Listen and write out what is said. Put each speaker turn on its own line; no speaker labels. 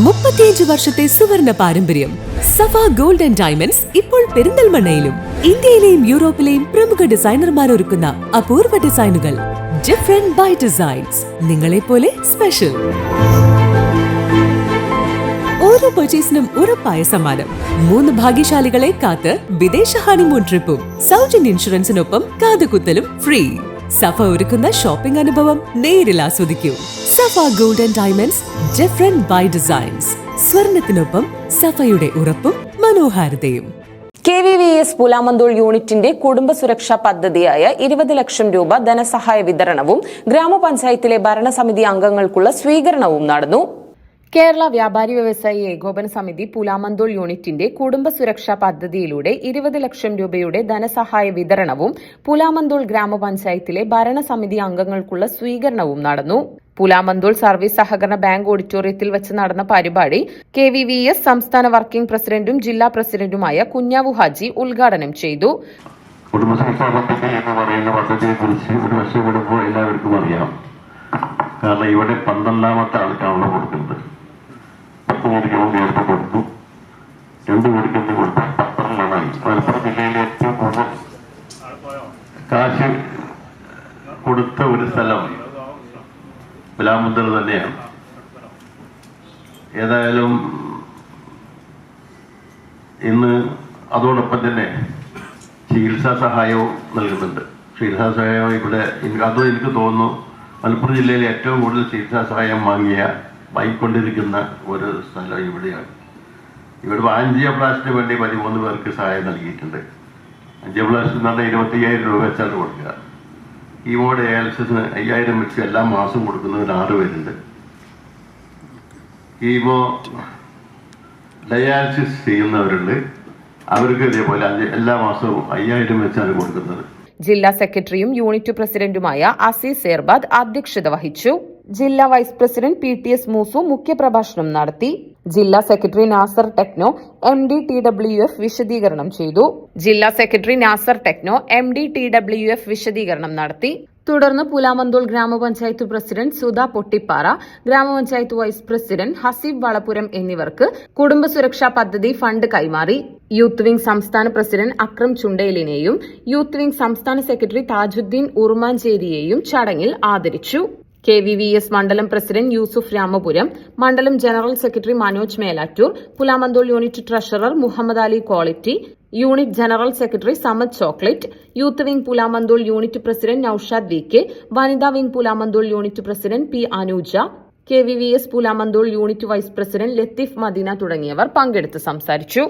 35 വർഷത്തെ സുവർണ പാരമ്പര്യം. സഫ ഗോൾഡ് ആൻഡ് ഡയമണ്ട്സ് ഇപ്പോൾ പെരിന്തൽമണ്ണയിലും. ഇന്ത്യയിലെയും യൂറോപ്പിലെയും പ്രമുഖ ഡിസൈനർമാർ ഒരുക്കുന്ന അപൂർവ ഡിസൈനുകൾ. Different by designs. നിങ്ങളെ പോലെ സ്പെഷ്യൽ. ഓരോ പർച്ചേസിനും ഉറപ്പായ സമ്മാനം. 3 ഭാഗ്യശാലികളെ കാത്ത് വിദേശ ഹണിമൂൺ ട്രിപ്പും സൗജന്യ ഇൻഷുറൻസിനൊപ്പം കാതുകുത്തലും ഫ്രീ. സഫ ഒരുക്കുന്ന ഷോപ്പിംഗ് അനുഭവം നേരിൽ ആസ്വദിക്കൂ. Safa gold and diamonds, different by designs. സ്വർണത്തിനൊപ്പം സഫയുടെ ഉറപ്പും മനോഹാരിതയും.
KVVS പൂലാമന്തോൾ യൂണിറ്റിന്റെ കുടുംബ സുരക്ഷാ പദ്ധതിയായ 20 ലക്ഷം രൂപ ധനസഹായ വിതരണവും ഗ്രാമപഞ്ചായത്തിലെ ഭരണസമിതി അംഗങ്ങൾക്കുള്ള സ്വീകരണവും നടന്നു. കേരള വ്യാപാരി വ്യവസായി ഏകോപന സമിതി പൂലാമന്തോൾ യൂണിറ്റിന്റെ കുടുംബ സുരക്ഷാ പദ്ധതിയിലൂടെ 20 ലക്ഷം രൂപയുടെ ധനസഹായ വിതരണവും പൂലാമന്തോൾ ഗ്രാമപഞ്ചായത്തിലെ ഭരണസമിതി അംഗങ്ങൾക്കുള്ള സ്വീകരണവും നടന്നു. പൂലാമന്തോൾ സർവീസ് സഹകരണ ബാങ്ക് ഓഡിറ്റോറിയത്തിൽ വെച്ച് നടന്ന പരിപാടി KVVS സംസ്ഥാന വർക്കിംഗ് പ്രസിഡന്റും ജില്ലാ പ്രസിഡന്റുമായ കുഞ്ഞാവു ഹാജി ഉദ്ഘാടനം ചെയ്തു.
കുടുംബസുരക്ഷാ പദ്ധതി എന്ന് പറയുന്ന പദ്ധതിയെക്കുറിച്ച് ഒരു വർഷം കൂടുമ്പോൾ എല്ലാവർക്കും അറിയാം. കാരണം ഇവിടെ 12ാമത്തെ ആൾക്കാണല്ലോ കൊടുക്കുന്നത്. 10 കോടിക്ക് നേരത്തെ കൊടുത്തു, 2 കോടിക്ക് കൊടുത്തു, 10 മലപ്പുറം ജില്ലയിലെ ഏറ്റവും കൂടുതൽ കാശ് കൊടുത്ത ഒരു സ്ഥലം പൂലാമന്തോൾ തന്നെയാണ്. ഏതായാലും ഇന്ന് അതോടൊപ്പം തന്നെ ചികിത്സാ സഹായവും നൽകുന്നുണ്ട്. ചികിത്സാ സഹായം ഇവിടെ അതും എനിക്ക് തോന്നുന്നു മലപ്പുറം ജില്ലയിലെ ഏറ്റവും കൂടുതൽ ചികിത്സാ സഹായം വാങ്ങിക്കൊണ്ടിരിക്കുന്ന ഒരു സ്ഥലം ഇവിടെയാണ്. ഇവിടെ ആൻജിയോപ്ലാസ്റ്റിന് വേണ്ടി 13 പേർക്ക് സഹായം നൽകിയിട്ടുണ്ട്. ആൻജിയോപ്ലാസ്റ്റി എന്ന് പറഞ്ഞാൽ 25,000 രൂപ വെച്ചാണ് കൊടുക്കുക. കീമോ ഡയാലിസിന് 5,000 വെച്ച് എല്ലാ മാസവും കൊടുക്കുന്നതിന് 6 പേരുണ്ട്. കീമോ ഡയാലിസിസ് ചെയ്യുന്നവരുണ്ട്, അവർക്ക് ഇതേപോലെ എല്ലാ മാസവും 5,000 വെച്ചാണ് കൊടുക്കുന്നത്.
ജില്ലാ സെക്രട്ടറിയും യൂണിറ്റ് പ്രസിഡന്റുമായ അസീസ് എർബാദ് അധ്യക്ഷത വഹിച്ചു. ജില്ലാ വൈസ് പ്രസിഡന്റ് PTS മൂസു മുഖ്യപ്രഭാഷണം നടത്തി. ജില്ലാ secretary Nasar Techno MD TWF വിശദീകരണം ചെയ്തു. ജില്ലാ secretary Nasar Techno MD TWF വിശദീകരണം നടത്തി. തുടർന്ന് പൂലാമന്തോൾ ഗ്രാമപഞ്ചായത്ത് പ്രസിഡന്റ് സുധ പൊട്ടിപ്പാറ, ഗ്രാമപഞ്ചായത്ത് വൈസ് പ്രസിഡന്റ് ഹസീബ് വളപുരം എന്നിവർക്ക് കുടുംബ സുരക്ഷാ പദ്ധതി ഫണ്ട് കൈമാറി. യൂത്ത് വിംഗ് സംസ്ഥാന പ്രസിഡന്റ് അക്രം ചുണ്ടേലിനെയും യൂത്ത് വിംഗ് സംസ്ഥാന സെക്രട്ടറി താജുദ്ദീൻ ഉറുമാഞ്ചേരിയെയും ചടങ്ങിൽ ആദരിച്ചു. KVVS മണ്ഡലം പ്രസിഡന്റ് യൂസുഫ് രാമപുരം, മണ്ഡലം general secretary Manoj Melattur, Pulamanthole unit treasurer Muhammad Ali quality, unit general secretary Samad chocolate, youth wing Pulamanthole unit president Naushad VK, വനിതാ wing Pulamanthole unit president P Anuja, KVVS Pulamanthole unit vice president Latheef Madina തുടങ്ങിയവർ പങ്കെടുത്ത് സംസാരിച്ചു.